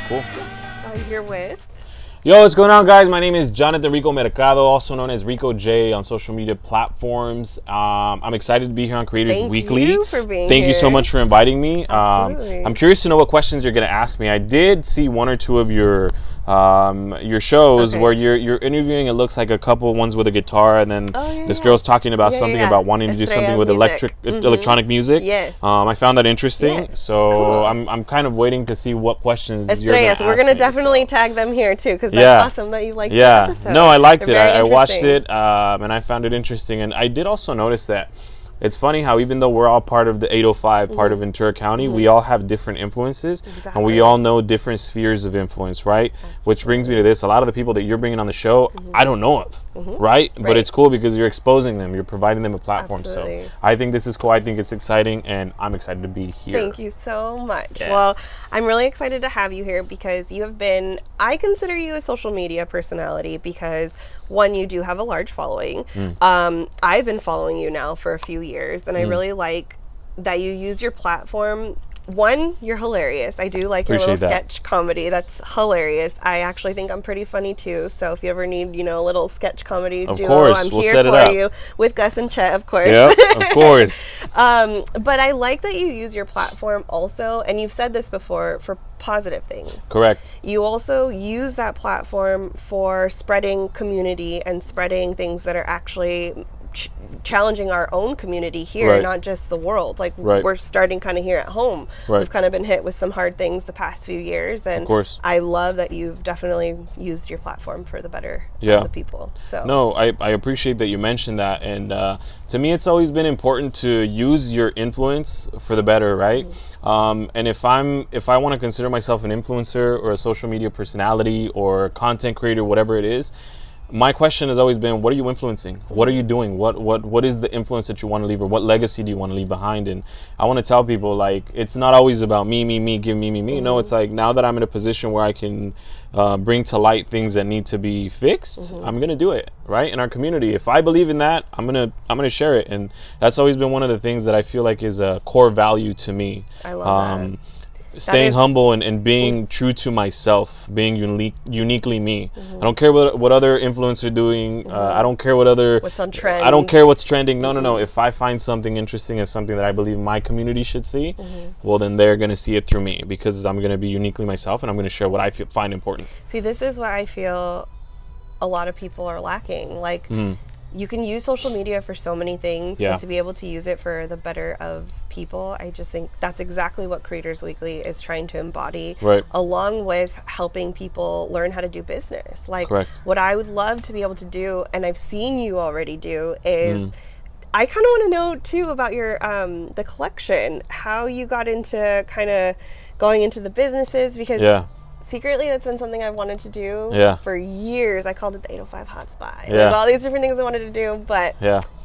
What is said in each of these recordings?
Cool. You're with? Yo, what's going on, guys? My name is Jonathon Rico Mercado, also known as Howricojay on social media platforms. I'm excited to be here on Creators Weekly. Thank you for being Thank here. you so much for inviting me. Absolutely. I'm curious to know what questions you're going to ask me. I did see one or two of your shows where you're interviewing. It looks like a couple, ones with a guitar, and then this girl's talking about something about wanting to do something with electronic music. Yes. I found that interesting. Yes. So cool. I'm kind of waiting to see what questions you're going to ask me. We're going to definitely tag them here too, because that's awesome that you liked the episode. No, I liked it. I watched it and I found it interesting. And I did also notice that it's funny how even though we're all part of the 805, part of Ventura County, we all have different influences and we all know different spheres of influence, right? Which brings me to this. A lot of the people that you're bringing on the show, I don't know of, right? But it's cool because you're exposing them. You're providing them a platform. Absolutely. So I think this is cool. I think it's exciting and I'm excited to be here. Thank you so much. Yeah. Well, I'm really excited to have you here because you have been, I consider you a social media personality because one, you do have a large following. I've been following you now for a few years and I really like that you use your platform. One, you're hilarious. I do like your little sketch comedy. That's hilarious. I actually think I'm pretty funny too. So if you ever need, a little sketch comedy duo, I'm here for you with Gus and Chet, of course. Yep, of course. But I like that you use your platform also, and you've said this before, for positive things. Correct. You also use that platform for spreading community and spreading things that are actually challenging our own community here, not just the world. Like we're starting kind of here at home. We've kind of been hit with some hard things the past few years, and of course, I love that you've definitely used your platform for the better of the people. So no, I appreciate that you mentioned that, and to me it's always been important to use your influence for the better, right? And if I want to consider myself an influencer or a social media personality or content creator, whatever it is, my question has always been, what are you influencing? What are you doing? What is the influence that you want to leave, or what legacy do you want to leave behind? And I want to tell people, like, it's not always about me, give me. No, it's like, now that I'm in a position where I can bring to light things that need to be fixed, I'm gonna do it, right? In our community, if I believe in that, I'm gonna share it, and that's always been one of the things that I feel like is a core value to me. I love that. Staying humble and being true to myself, being uniquely me. I don't care what other influencers are doing. I don't care what's on trend. I don't care what's trending. No. If I find something interesting as something that I believe my community should see, well, then they're going to see it through me because I'm going to be uniquely myself and I'm going to share what I find important. See, this is what I feel a lot of people are lacking. Like, you can use social media for so many things, and to be able to use it for the better of people, I just think that's exactly what Creators Weekly is trying to embody, along with helping people learn how to do business. Like, what I would love to be able to do, and I've seen you already do, is I kind of want to know too about your the collection, how you got into kind of going into the businesses, because secretly, that's been something I wanted to do for years. I called it the 805 Hotspot. There's all these different things I wanted to do, but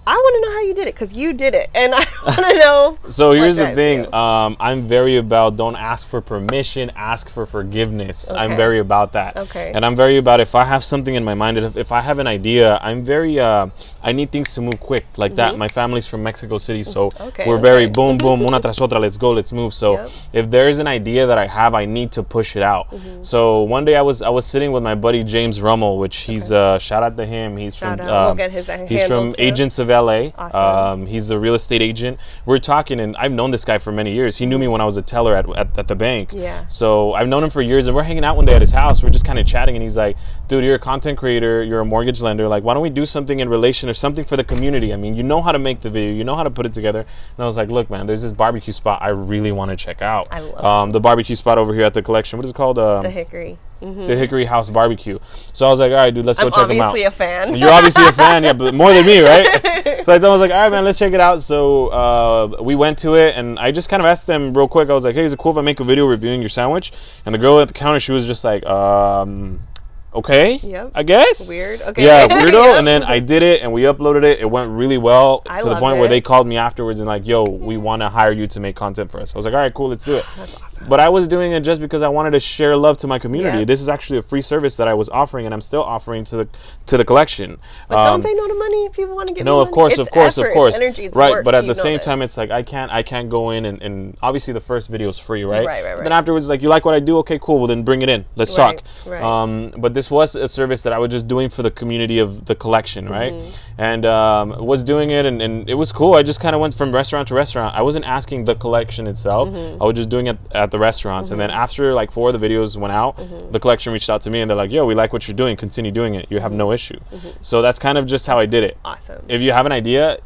I want to know how you did it, because you did it, and I want to know. So here's the thing. I'm very about don't ask for permission, ask for forgiveness. I'm very about that. And I'm very about, if I have something in my mind, if I have an idea, I'm very, I need things to move quick like that. My family's from Mexico City, so we're very boom, boom, una tras otra, let's go, let's move. So if there's an idea that I have, I need to push it out. So one day I was sitting with my buddy James Rummel, which he's, shout out to him. He's from Agents of LA. Awesome. He's a real estate agent. We're talking, and I've known this guy for many years. He knew me when I was a teller at the bank. So I've known him for years, and we're hanging out one day at his house. We're just kind of chatting, and he's like, dude, you're a content creator, you're a mortgage lender. Like, why don't we do something in relation or something for the community? I mean, you know how to make the video, you know how to put it together. And I was like, look, man, there's this barbecue spot I really want to check out. I love the barbecue spot over here at the collection. What is it called? The Hickory. The Hickory House Barbecue. So I was like, all right, dude, let's go check them out. I'm obviously a fan. You're obviously a fan, yeah, but more than me, right? So I was like, all right, man, let's check it out. So we went to it, and I just kind of asked them real quick. I was like, hey, is it cool if I make a video reviewing your sandwich? And the girl at the counter, she was just like, okay, yep. I guess. Weird. Okay. Yeah, weirdo. And then I did it and we uploaded it. It went really well to the point where they called me afterwards and like, yo, we want to hire you to make content for us. I was like, all right, cool, let's do it. That's awesome. But I was doing it just because I wanted to share love to my community. Yep. This is actually a free service that I was offering and I'm still offering to the collection. But don't say no to money if people want to give no, you of money. course, it's of course, effort, of course. It's energy, it's right, work, but at the same time, it's like I can't go in and obviously the first video is free, right? Right. Then afterwards, like, you like what I do? Okay, cool. Well, then bring it in. Let's talk. Right. But this was a service that I was just doing for the community of the collection, right? And was doing it, and it was cool. I just kind of went from restaurant to restaurant. I wasn't asking the collection itself. I was just doing it at the restaurants. And then after like 4 of the videos went out, the collection reached out to me and they're like, yo, we like what you're doing. Continue doing it. You have no issue. So that's kind of just how I did it. Awesome. If you have an idea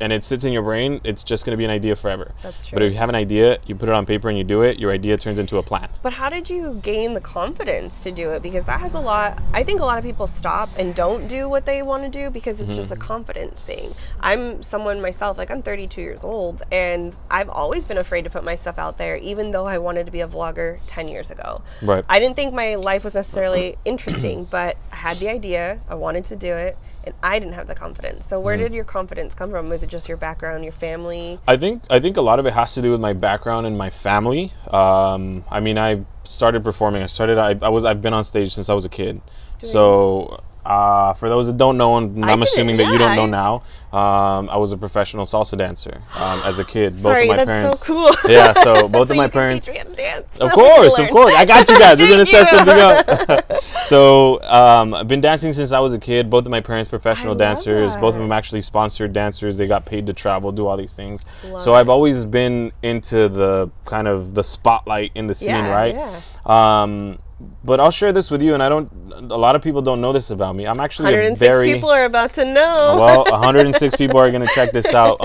and it sits in your brain, it's just going to be an idea forever. That's true. But if you have an idea, you put it on paper and you do it, your idea turns into a plan. But how did you gain the confidence to do it? Because that has a lot, I think a lot of people stop and don't do what they want to do because it's just a confidence thing. I'm someone myself, like I'm 32 years old and I've always been afraid to put my stuff out there, even though I wanted to be a vlogger 10 years ago. Right. I didn't think my life was necessarily interesting, but I had the idea, I wanted to do it, and I didn't have the confidence. So where did your confidence come from? Was it just your background, your family? I think a lot of it has to do with my background and my family. I mean, I started performing. I've been on stage since I was a kid. So for those that don't know, and I'm assuming that you don't know now, I was a professional salsa dancer as a kid. Sorry, both of my that's parents. So cool. Yeah, so both of my parents. Teach me how to dance. Of course. I got you guys. We're gonna set something up. So I've been dancing since I was a kid. Both of my parents professional dancers. Both of them actually sponsored dancers. They got paid to travel, do all these things. So I've always been into the kind of the spotlight in the scene, right? Yeah. But I'll share this with you, and a lot of people don't know this about me. I'm actually 106 people are about to know. Well, 106 people are going to check this out.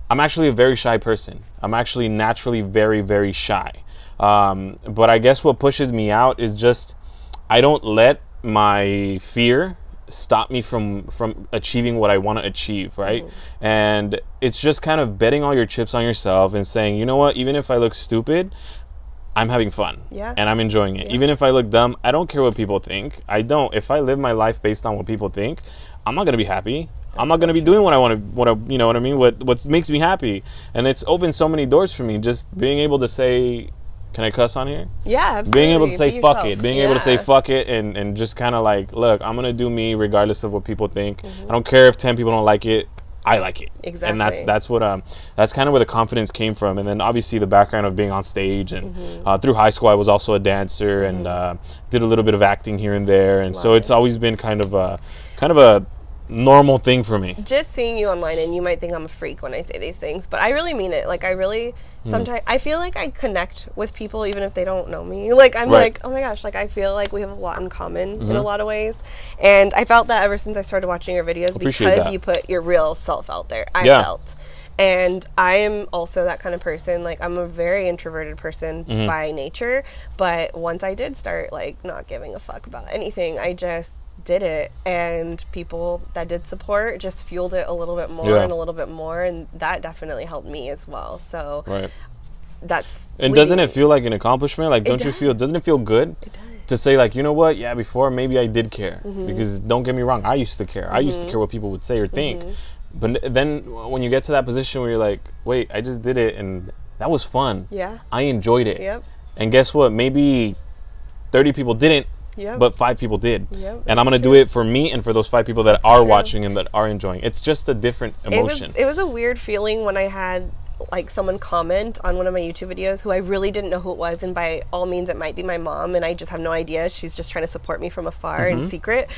I'm actually a very shy person. I'm actually naturally very, very shy. But I guess what pushes me out is just I don't let my fear stop me from achieving what I want to achieve, right? And it's just kind of betting all your chips on yourself and saying, you know what, even if I look stupid, I'm having fun and I'm enjoying it. Even if I look dumb, I don't care what people think. If I live my life based on what people think, I'm not going to be happy. I'm not going to be doing what I want to, you know what I mean? What makes me happy. And it's opened so many doors for me, just being able to say, can I cuss on here? Yeah, absolutely. Being able to say fuck it. Being able to say fuck it and just kind of like, look, I'm going to do me regardless of what people think. I don't care if 10 people don't like it. I like it. Exactly. And that's what that's kind of where the confidence came from. And then obviously the background of being on stage and through high school I was also a dancer and did a little bit of acting here and there, and so it's always been kind of a normal thing for me. Just seeing you online, and you might think I'm a freak when I say these things, but I really mean it. Like I really sometimes I feel like I connect with people even if they don't know me. Like I'm like, oh my gosh, like I feel like we have a lot in common in a lot of ways. And I felt that ever since I started watching your videos because you put your real self out there. I felt. And I am also that kind of person. Like I'm a very introverted person by nature, but once I did start like not giving a fuck about anything, I just did it, and people that did support just fueled it a little bit more and a little bit more, and that definitely helped me as well. So that's and doesn't it feel like an accomplishment? Like doesn't it feel good to say like, you know what, yeah, before maybe I did care, because don't get me wrong, I used to care. I used to care what people would say or think, but then when you get to that position where you're like, wait, I just did it and that was fun, I enjoyed it, and guess what, maybe 30 people didn't, but 5 people did, and I'm gonna do it for me and for those 5 people that are watching and that are enjoying. It's just a different emotion. It was a weird feeling when I had like someone comment on one of my YouTube videos who I really didn't know who it was, and by all means it might be my mom, and I just have no idea. She's just trying to support me from afar in secret.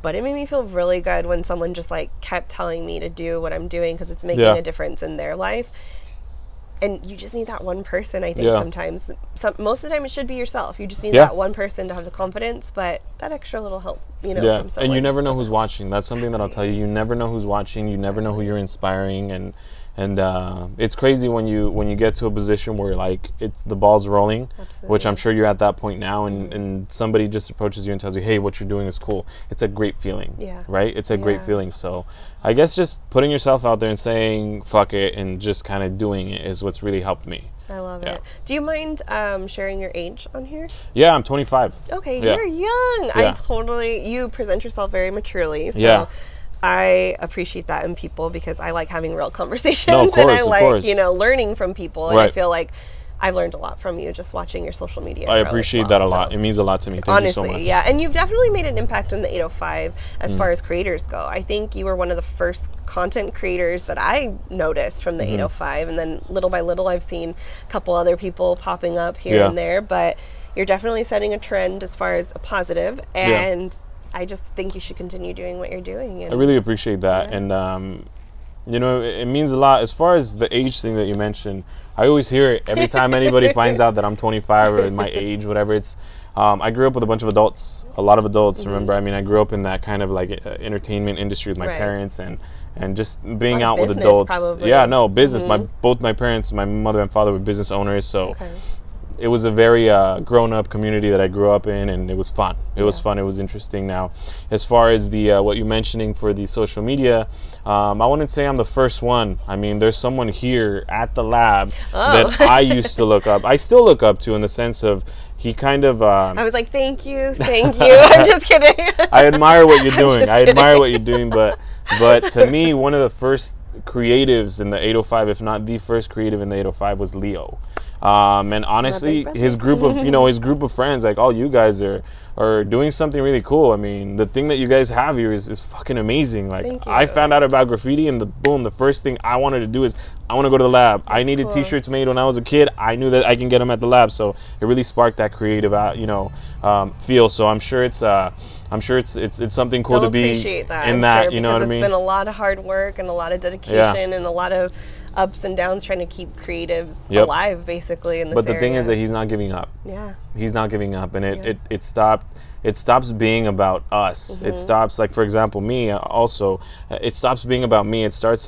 But it made me feel really good when someone just like kept telling me to do what I'm doing because it's making a difference in their life. And you just need that one person, I think, sometimes. Most of the time it should be yourself. You just need that one person to have the confidence, but that extra little help, you know, from someone. And you never know who's watching. That's something that I'll tell you. You never know who's watching. You never know who you're inspiring. And it's crazy when you get to a position where like it's the ball's rolling, which I'm sure you're at that point now, and somebody just approaches you and tells you, hey, what you're doing is cool. It's a great feeling, right? It's a great feeling. So I guess just putting yourself out there and saying fuck it and just kind of doing it is what's really helped me. I love it. Do you mind sharing your age on here? Yeah, I'm 25. Okay, you're young. You present yourself very maturely. So I appreciate that in people because I like having real conversations. No, of course, and I like, course. learning from people. And I feel like I've learned a lot from you just watching your social media. I appreciate that a lot. It means a lot to me. Thank you so much. Yeah. And you've definitely made an impact in the 805 as far as creators go. I think you were one of the first content creators that I noticed from the 805. And then little by little, I've seen a couple other people popping up here and there. But you're definitely setting a trend as far as a positive. And I just think you should continue doing what you're doing. And I really appreciate that. And, it means a lot. As far as the age thing that you mentioned, I always hear it every time anybody finds out that I'm 25 or my age, whatever. It's I grew up with a bunch of adults, a lot of adults. Remember, I grew up in that kind of like entertainment industry with my parents and just being out with adults. Probably. Yeah, no, business. Both my parents, my mother and father were business owners, so it was a very grown-up community that I grew up in, and it was fun. It was fun. It was interesting. Now, as far as the what you're mentioning for the social media, I wouldn't say I'm the first one. There's someone here at the lab that I used to look up. I still look up to in the sense of he kind of... I was like, thank you. I'm just kidding. I admire what you're doing. I admire what you're doing, but to me, one of the first creatives in the 805, if not the first creative in the 805, was Leo. And honestly, his group of friends, like all you guys are doing something really cool. The thing that you guys have here is fucking amazing. Like I found out about graffiti and the first thing I wanted to do is I want to go to the lab. I needed t-shirts made when I was a kid. I knew that I can get them at the lab. So it really sparked that creative feel. So I'm sure it's something cool to be in that, you know what I mean? It's been a lot of hard work and a lot of dedication and a lot of ups and downs trying to keep creatives alive, basically, in this area. Thing is that he's not giving up. Yeah. He's not giving up, and it stops being about us. It stops, like, for example, me also. It stops being about me. It starts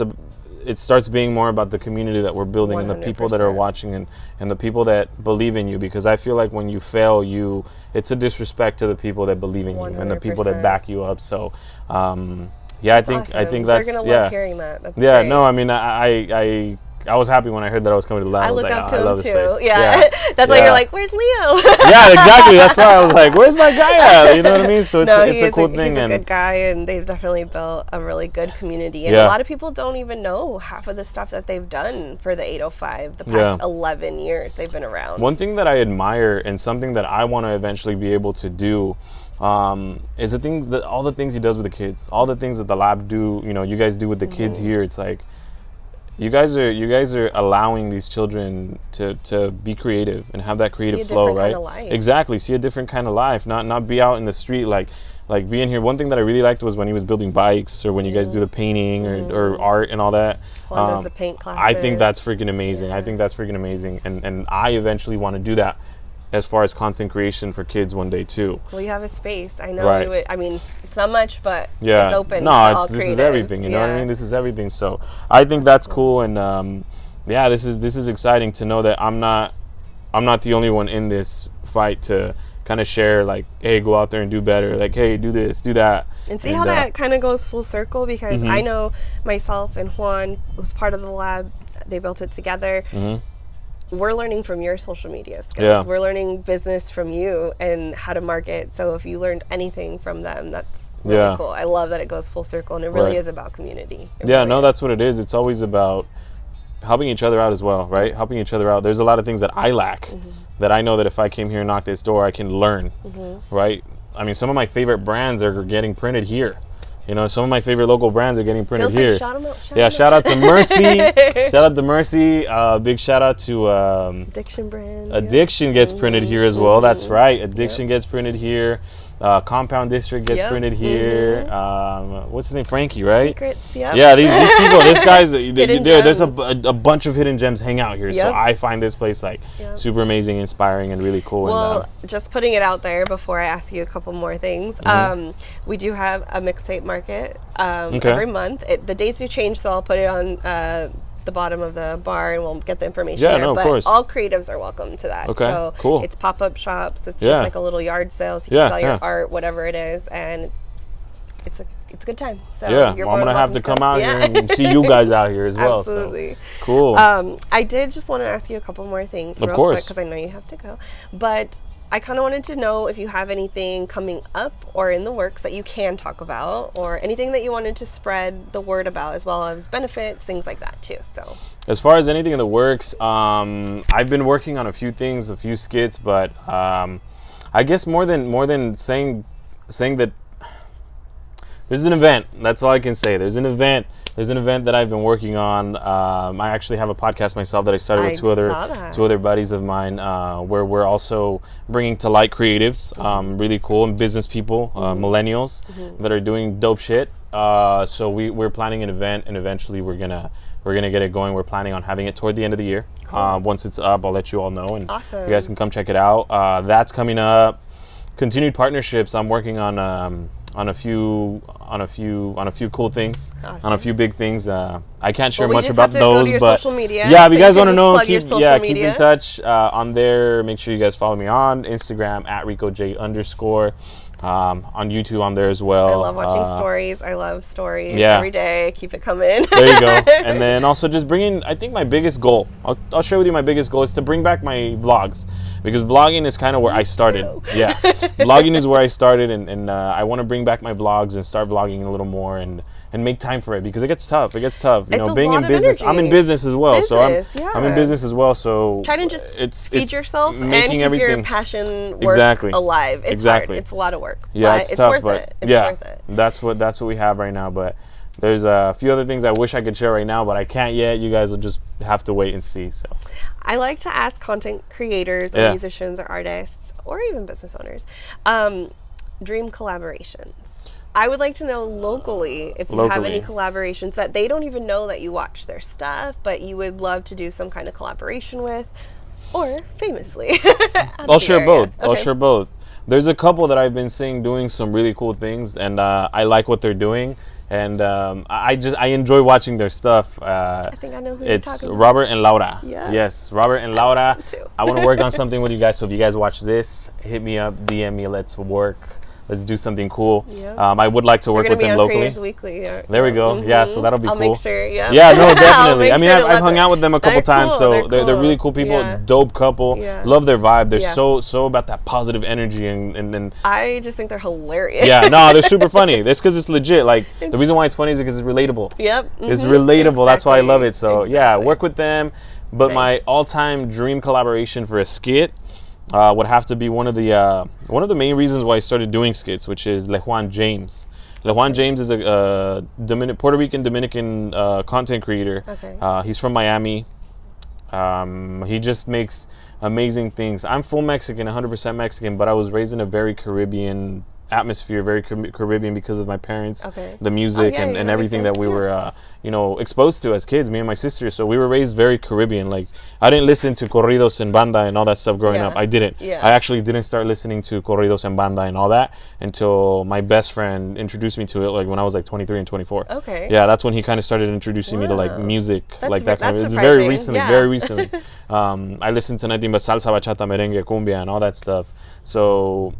being more about the community that we're building 100%. And the people that are watching and the people that believe in you, because I feel like when you fail, it's a disrespect to the people that believe in you 100%. And the people that back you up. So I think that's They're gonna love hearing that. That's great. No, I was happy when I heard that I was coming to the lab. I look up to him I love too. This place. Yeah. That's why you're like, where's Leo? Yeah, exactly. That's why I was like, where's my guy at? You know what I mean? So it's a cool thing. He's a good guy, and they've definitely built a really good community. And a lot of people don't even know half of the stuff that they've done for the 805 the past 11 years they've been around. One thing that I admire and something that I want to eventually be able to do is all the things he does with the kids, all the things that the lab do, you guys do with the kids here. It's like you guys are allowing these children to be creative and have that creative flow, right? Exactly. See a different kind of life, not be out in the street like being here. One thing that I really liked was when he was building bikes, or when you guys do the painting or art and all that. Does the paint classes. I think that's freaking amazing. I think that's freaking amazing, and I eventually want to do that as far as content creation for kids one day too. Well, you have a space. I know you would. It's not much, but it's open. No, this is everything. You know what I mean? This is everything. So I think that's cool, and this is exciting to know that I'm not the only one in this fight to kind of share, like, hey, go out there and do better. Like, hey, do this, do that. And see how that kind of goes full circle, because I know myself and Juan was part of the lab. They built it together. We're learning from your social media skills. Yeah. We're learning business from you and how to market. So if you learned anything from them, that's really cool. I love that it goes full circle, and it really is about community. That's what it is. It's always about helping each other out as well, right? Helping each other out. There's a lot of things that I lack that I know that if I came here and knocked this door, I can learn, right? Some of my favorite brands are getting printed here. Some of my favorite local brands are getting printed here. Shout them out. Shout out to Mercy. Shout out to Mercy. Big shout out to Addiction brand. Addiction gets printed here as well. That's right. Addiction gets printed here. Compound District gets printed here. What's his name? Frankie, right? Secrets, Yeah, these people, this guy's, there's a bunch of hidden gems hang out here. So I find this place super amazing, inspiring, and really cool. Well, just putting it out there before I ask you a couple more things. We do have a mixtape market every month. The dates do change, so I'll put it on the bottom of the bar, and we'll get the information there. Of course. All creatives are welcome to that. Okay, so cool. It's pop-up shops. It's just like a little yard sale, so you can sell your art, whatever it is, and it's a it's a good time. So yeah, well, I'm gonna have to come out here and see you guys out here as well. Absolutely. So cool. I did just want to ask you a couple more things, of course, because I know you have to go. But I kind of wanted to know if you have anything coming up or in the works that you can talk about, or anything that you wanted to spread the word about, as well as benefits, things like that too. So as far as anything in the works, I've been working on a few things, a few skits, but I guess more than saying that there's an event. That's all I can say. There's an event that I've been working on. I actually have a podcast myself that I started with two other buddies of mine, where we're also bringing to light creatives, really cool, and business people, millennials that are doing dope shit. So we're planning an event, and eventually we're gonna get it going. We're planning on having it toward the end of the year. Cool. Once it's up, I'll let you all know, and awesome. You guys can come check it out. That's coming up. Continued partnerships. I'm working on a few cool things, awesome. On a few big things. I can't share much about those, but yeah, if you guys want to know, keep in touch on there. Make sure you guys follow me on Instagram at @Howricojay_. On YouTube, I'm there as well. I love watching stories. I love stories every day. Keep it coming. There you go. And then also just bringing, I think my biggest goal, I'll share with you my biggest goal is to bring back my vlogs, because vlogging is kind of where I started. Yeah, vlogging is where I started, and I want to bring back my vlogs and start vlogging a little more and make time for it, because it gets tough. You know, being in business, I'm in business as well. I'm in business as well. So try to just feed yourself and keep your passion alive. It's hard. It's a lot of work. Yeah, but it's tough, but it's worth it. That's what we have right now. But there's a few other things I wish I could share right now, but I can't yet. You guys will just have to wait and see. So I like to ask content creators or musicians or artists or even business owners, dream collaborations. I would like to know locally if you have any collaborations that they don't even know that you watch their stuff, but you would love to do some kind of collaboration with, or famously. I'll share both. Okay. I'll share both. There's a couple that I've been seeing doing some really cool things, and I like what they're doing, and I enjoy watching their stuff. I think I know who you're it's talking Robert and Laura. Yeah. Yes, Robert and Laura. I want to work on something with you guys, so if you guys watch this, hit me up, DM me, let's work. Let's do something cool. Yeah. I would like to work with them locally. Creators Weekly. There we go. Yeah, so that'll be cool. I'll make sure. Yeah. Yeah, no, definitely. I mean, I've hung out with them a couple times, so they're really cool people. Yeah. Dope couple. Yeah. Love their vibe. They're so about that positive energy and I just think they're hilarious. Yeah, no, they're super funny. That's because it's legit. Like, the reason why it's funny is because it's relatable. Yep. It's relatable. Exactly. That's why I love it. So yeah, work with them. But my all-time dream collaboration for a skit would have to be one of the main reasons why I started doing skits, which is LeJuan James. LeJuan James is a Puerto Rican Dominican content creator. Okay. He's from Miami. He just makes amazing things. I'm full Mexican, 100% Mexican, but I was raised in a very Caribbean atmosphere, very Caribbean because of my parents, the music and everything that we were exposed to as kids, me and my sister. So we were raised very Caribbean. Like, I didn't listen to corridos and banda and all that stuff growing up. I didn't. I actually didn't start listening to corridos and banda and all that until my best friend introduced me to it, like when I was like 23 and 24. Yeah, that's when he kind of started introducing me to like music, like that kind of. It was very recently. I listened to nothing but salsa, bachata, merengue, cumbia, and all that stuff. So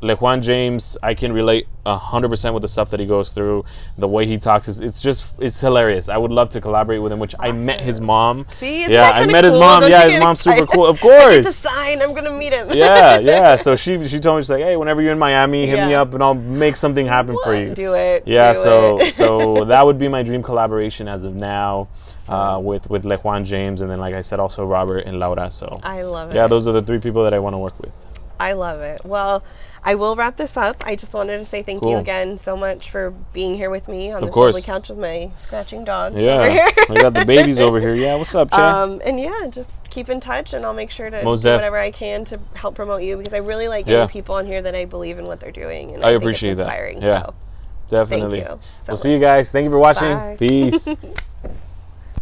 LeJuan James, I can relate 100% with the stuff that he goes through. The way he talks, it's hilarious. I would love to collaborate with him, which I met his mom. See, I met his mom. Yeah, his mom's super cool. Of course. It's a sign. I'm going to meet him. Yeah. So she told me, she's like, hey, whenever you're in Miami, hit me up and I'll make something happen for you. Do it. Yeah, so that would be my dream collaboration as of now. With LeJuan James, and then, like I said, also Robert and Laura. So I love it. Yeah, those are the three people that I want to work with. I love it. Well, I will wrap this up. I just wanted to say thank you again so much for being here with me on this lovely couch with my scratching dog. Yeah, over here. I got the babies over here. Yeah, what's up, Chad? And yeah, just keep in touch, and I'll make sure to do whatever I can to help promote you, because I really like getting people on here that I believe in what they're doing, and I appreciate think it's inspiring. That. Yeah, so, definitely. Thank you We'll see you guys. Thank you for watching. Bye. Peace.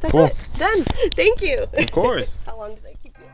That's it. Done. Thank you. Of course. How long did I keep you?